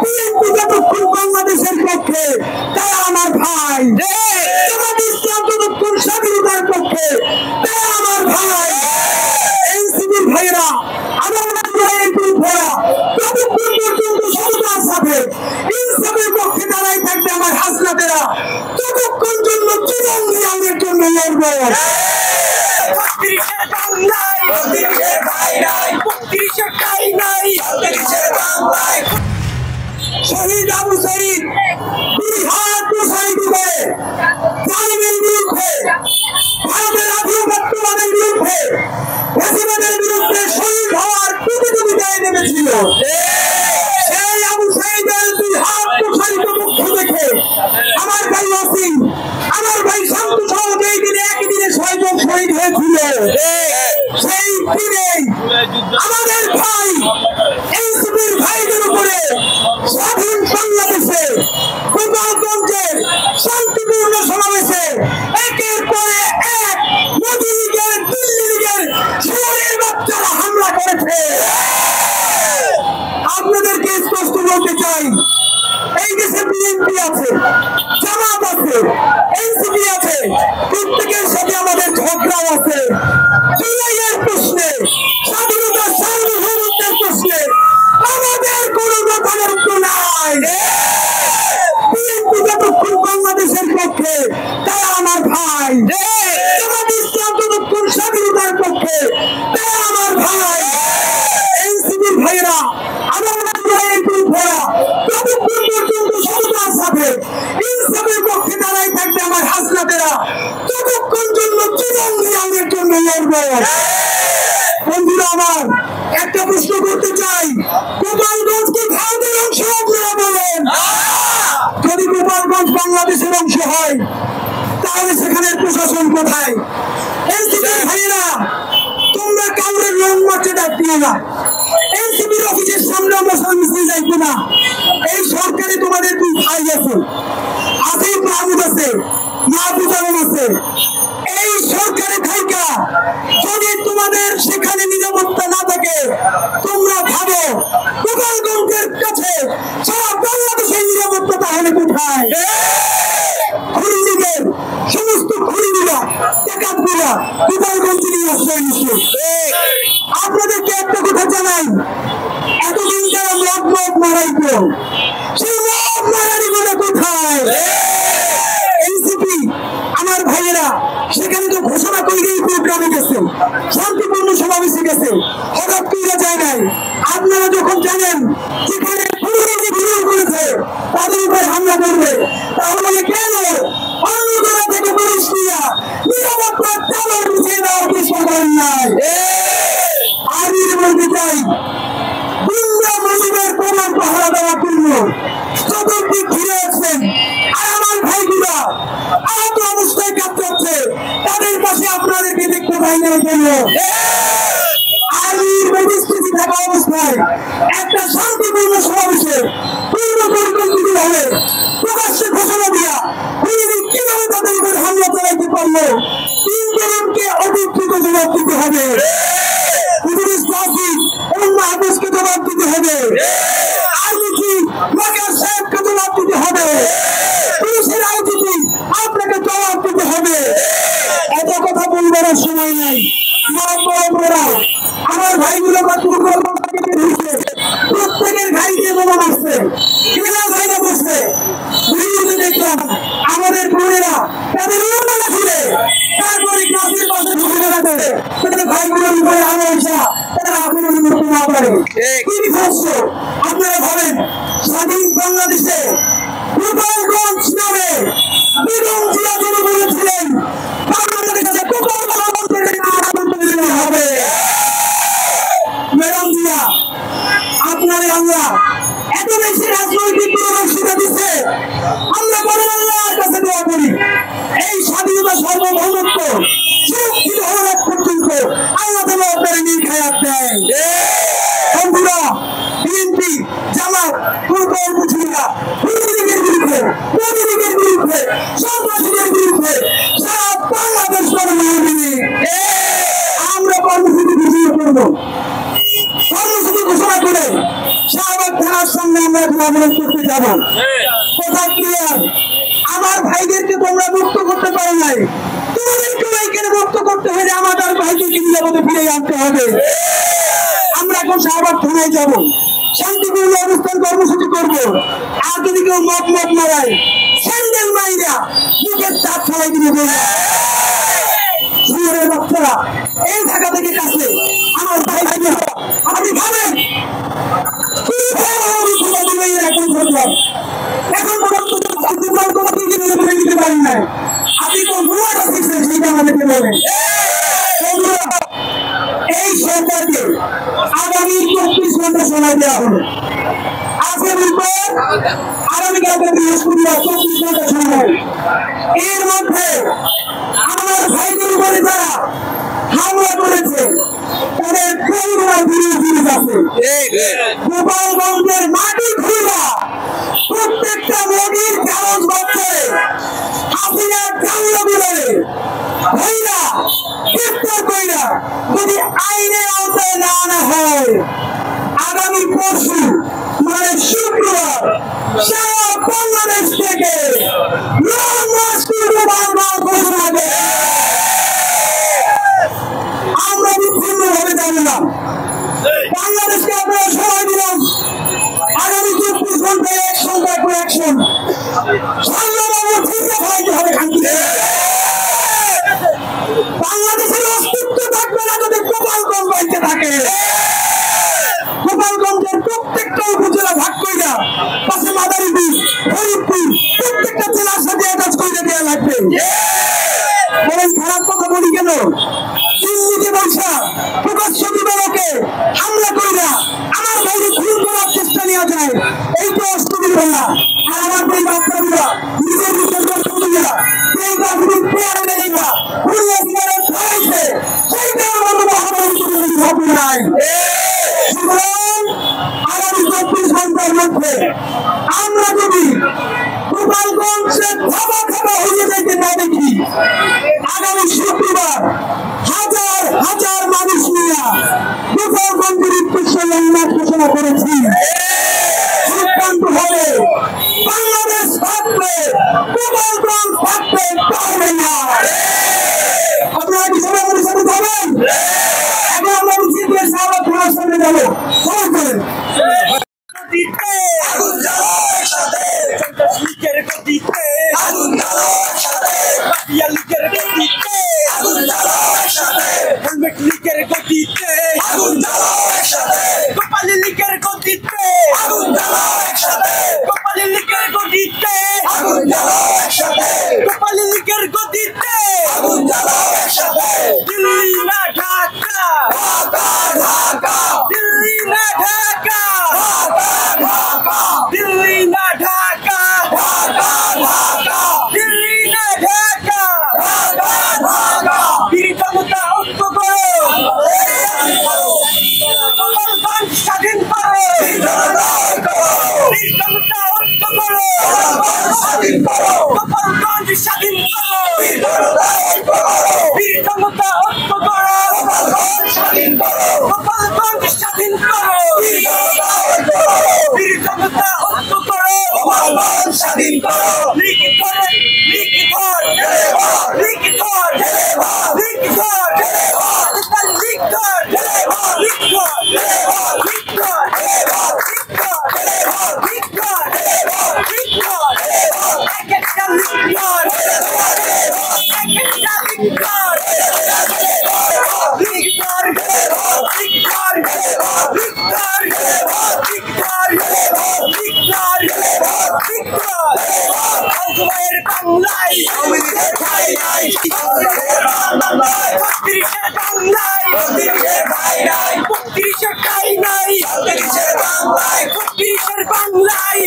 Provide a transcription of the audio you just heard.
BNP যতক্ষণ বাংলাদেশের পক্ষে তারা আমার ভাই, জামাত ইসলাম যতক্ষণ স্বাধীনতার পক্ষে তারা আমার ভাই, এনসিপির ভাইয়েরা আমার এনসিপির ভাইয়েরা যতক্ষণ পর্যন্ত সততার সাথে ইনসাফের পক্ষে দাঁড়াই থাকবে আমার হাসনাতেরা ততক্ষণ জন্য জীবন দিয়ে আমাদের জন্য লড়বো। শহীদ আবু সাঈদ দুই হাত প্রসারিত করে জালিমের বিরুদ্ধে, ভারতের আধিপত্যবাদের বিরুদ্ধে, ফ্যাসিবাদের বিরুদ্ধে শহীদ হওয়ার প্রতিযোগিতায় নেমেছিল। সেই আবু সাঈদের দুই হাত প্রসারিত পক্ষ দেখে আমার ভাই ওয়াসিম, আমার ভাই শান্তু সহ যেই দিনে একই দিনে ৬ জন শহীদ হয়েছিল, সেই দিনেই আমাদের ভাই এনসিপির ভাইদের উপরে স্বাধীন বাংলাদেশে গোপালগঞ্জের শান্তিপূর্ণ সমাবেশে একের পরে এক মোদি লীগের, দিল্লি লীগের শহরের বাচ্চারা হামলা করেছে। আপনাদেরকে স্পষ্ট বলতে চাই, এই দেশে বিএনপি আছে, জামাত আছে, এনসিপি আছে, প্রত্যেকের সাথে আমাদের ঝগড়াও আছে। জুলাইয়ের প্রশ্নে, স্বাধীনতার সার্বভৌমত্বের প্রশ্নে আমাদের কোনো মতামত নাই। বিএনপি যতক্ষণ বাংলাদেশের পক্ষে তারা আমার ভাই, জামাত ইসলাম যতক্ষণ স্বাধীনতার পক্ষে তারা আমার ভাই, এনসিপির ভাইয়েরা আমার এনসিপির ভাইয়েরা যতক্ষণ পর্যন্ত সততার সাথে ইনসাফের পক্ষে দাঁড়াই থাকবে আমার হাসনাতেরা ততক্ষণ জন্য জীবন দিয়ে আমাদের জন্য লড়বো। বন্ধুরা আমার, একটা প্রশ্ন করতে চাই, গোপালগঞ্জ কি ভারতের অংশ? আপনারা বলেন। যদি গোপালগঞ্জ বাংলাদেশের অংশ হয় তাহলে সেখানের প্রশাসন কোথায়? এনসিপির ভাইয়েরা তোমরা কাউরে লং মার্চে ডাক দিও না, এনসিপির অফিসের সামনে মশাল মিছিল যাইতো না। এই সরকারে তোমাদের দুই ভাই আছে, আসিফ মাহমুদ আছে, মাহফুজ আলম আছে। এই সরকারে থাকা যদি তোমাদের সেখানে নিরাপত্তা না থাকে, তোমরা ভাবো গোপালগঞ্জের কাছে সারা বাংলাদেশের নিরাপত্তা তাহলে কোথায়? খনিজের সমস্ত খনিজরা, ডাকাতরা গোপালগঞ্জে নিয়ে আশ্রয় নিচ্ছে। আপনাদেরকে একটা কথা জানাই, এতদিন যারা মদ মারাইতো সেই মদ মারানি গুলো কোথায়? এনসিপি আমার ভাইয়েরা সেখানে তো ঘোষণা করেই প্রোগ্রামে গেছে, শান্তিপূর্ণ সমাবেশে গেছে, হঠাৎ করে যায় নাই। আপনারা যখন জানেন যেখানে বিরোধ করেছে তাদের উপরে হামলা করবে, তাহলে কেন অন্য জায়গা থেকে পুলিশ নিয়ে নিরাপত্তার চাদর বিছিয়ে দেওয়ার চেষ্টা করেন নাই? আমি বলতে চাই, গুন্ডা মুজিবের প্রমাণ পাহারা দেওয়ার জন্য চতুর্দিক ঘিরে আছেন, আর আমার ভাইগুলা আহত অবস্থায় কাঁপছে, তাদের পাশে আপনাদেরকে দেখতে পাই না কেন? আর্মির পরিস্থিতি থাকা অবস্থায় একটা শান্তিপূর্ণ সমাবেশে পূর্ণ পরিকল্পিত ভাবে প্রকাশ্যে ঘোষণা দিয়া কিভাবে তাদের উপর হামলা চালাইতে পারলো? 3 জনকে অধিকৃত জবাব দিতে হবে, এবং মাহবুবকে জবাব দিতে হবে, আর্মি চিফ ওয়াকার সাহেবকে জবাব দিতে হবে, পুলিশের আইজিপি আপনাকে জবাব দিতে হবে। এত কথা বলবার সময় নাই। আমার ভাইগুলো প্রত্যেকের গাড়িতে বোমা মারছে, ভাইরা বসছে, দেখলাম আমাদের বোনেরা তাদের খুলে তারপরে ক্লাসের পাশে ঢুকে বেড়াতে তাদের ভাইগুলোর উপরে আলোচনা তারা আক্রমণ করতে না পারে। কি বিভৎস! আপনারা ভাবেন স্বাধীন বাংলাদেশে গোপালগঞ্জ নামে বেগম জিয়া যিনি বলেছিলেন বাংলাদেশে হবে। ম্যাডাম জিয়া, আপনারে আল্লাহ এত বেশি রাজনৈতিক দূরদর্শিতা দিচ্ছে, আমরা বড় আল্লাহর কাছে দোয়া করি এই স্বাধীনতা সার্বভৌমত্ব সুরক্ষিত হওয়ার আগ পর্যন্ত আল্লাহ তাআলা আপনারে নির্খায়াত দেয়। বন্ধুরা, বিএনপি জামাত কোন দল বুঝি না, লীগের বিরুদ্ধে, মোদি লীগের বিরুদ্ধে, সন্ত্রাসীদের বিরুদ্ধে সারা বাংলাদেশ আমরা কর্মসূচি ঘোষণা করবো। কর্মসূচি ঘোষণা করে শাহবাগ থানার সামনে আমরা অবরোধ করতে যাব। কথা ক্লিয়ার? আমার ভাইদেরকে তোমরা মুক্ত করতে পারো নাই, তোমাদেরকেও এখানে মুক্ত করতে হলে আমাদের ভাইদেরকে নিরাপদে ফিরে আনতে হবে। আমরা এখন শাহবাগ থানায় যাব, শান্তিপূর্ণ অবস্থান কর্মসূচি করব। আর যদি কেউ মত মারায় স্যান্ডেল মাইরা মুখের চাপ ছড়াই দিবে। বাচ্চারা এই ঢাকা থেকে কাছে আমার ভাই আপনি ভাবেন এখন দিতে পারেন না, আপনি তো সেইটা আমাদেরকে বলেন। এই সরকারকে আগামী 24 ঘন্টা সময় দেওয়া হলো। আজকের উপর আগামীকালকে বৃহস্পতিবার 24 ঘন্টা সময়। এর মধ্যে আমার ভাইদের উপরে যারা হামলা করেছে তাদের জিনিস আছে। গোপালগঞ্জের মাটি খুঁড়া প্রত্যেকটা মোদির কাগজ বাচ্চে হাসিনার জানলা ভাইরা গ্রেফতার কইরা যদি আইনের আওতায় না আনা হয়, আগামী পরশু মানে শুক্রবার সারা বাংলাদেশ থেকে আমরা বিচ্ছিন্ন ভাবে জানলাম। বাংলাদেশকে আপনারা সময় দিলাম আগামী 24 ঘন্টায় অ্যাকশন বাংলাদেশের অস্তিত্ব থাকবে না যদি গোপালগঞ্জ বাড়িতে থাকে। গোপালগঞ্জের প্রত্যেকটা উপজেলা ভাগ কইরা পাশে মাদারীপুর, ফরিদপুর প্রত্যেকটা জেলার সাথে অ্যাটাচ করে দেওয়া লাগবে। বলেন খারাপ কথা বলি কেন? দিল্লিতে বৈশা প্রকাশ্য দিবালোকে হামলা কইরা আমার ভাইকে খুন করার চেষ্টা নেওয়া যায়, এই তো অষ্টমীর বেলা। আর আমার ভাই বাচ্চাগুলা নিজের নিজের ছবিগুলা সেই গাছগুলি পেয়ারে দেয়না ঘুরিয়ে দিবারে ধরাইছে, সেইটার মতো মহামারী হবে নাই। আগামী 24 ঘন্টার মধ্যে আমরা যদি গোপালগঞ্জে ধাবা হয়ে যেতে না দেখি, আগামী শুক্রবার হাজার হাজার মানুষ নিয়ে গোপালগঞ্জের উদ্দেশ্যে লংমার্চ ঘোষণা করেছি। সিদ্ধান্ত হবে বাংলাদেশ থাকবে, গোপালগঞ্জ থাকতে পারবে না। আপনারা কি সবাই আমাদের সাথে যাবেন? এখন আমরা মিছিল দিয়ে শাহবাগ থানার সামনে যাবো। সবাই করেন আগুন জ্বালো একসাথে, লীগের গতিতে আগুন জ্বালো একসাথে, মাফিয়া লীগের গতিতে আগুন জ্বালো একসাথে, হেলমেট লীগের গতিতে আগুন জ্বালো একসাথে, গোপালী লীগের গতিতে আগুন জ্বালো একসাথে, গোপালী লীগের গতিতে আগুন জ্বালো একসাথে, গোপালী লীগের গতিতে আগুন জ্বালো একসাথে। দিল্লি না ঢাকা, ঢাকা ঢাকা, দিল্লি না ঢাকা, দিল্লি না ঢাকা, ঢাকা ঢাকা, দিল্লি না ঢাকা, ঢাকা ঢাকা। বীর জনতা ঐক্য করো, গোপালগঞ্জ স্বাধীন করো, বীর জনতা ঐক্য করো, বীর জনতা ঐক্য করো, গোপালগঞ্জ স্বাধীন করো, গোপালগঞ্জ স্বাধীন করো, বীর জনতা ঐক্য করো, বীর জনতা ঐক্য করো, গোপালগঞ্জ স্বাধীন করো, গোপালগঞ্জ স্বাধীন করো, বীর জনতা ঐক্য করো, বীর জনতা ঐক্য করো, গোপালগঞ্জ স্বাধীন করো। লিখিত ধর, লিখিত ধর, লিখিত ধর, লিখিত ধর, লিখিত ধর, লিখিত বাংলায়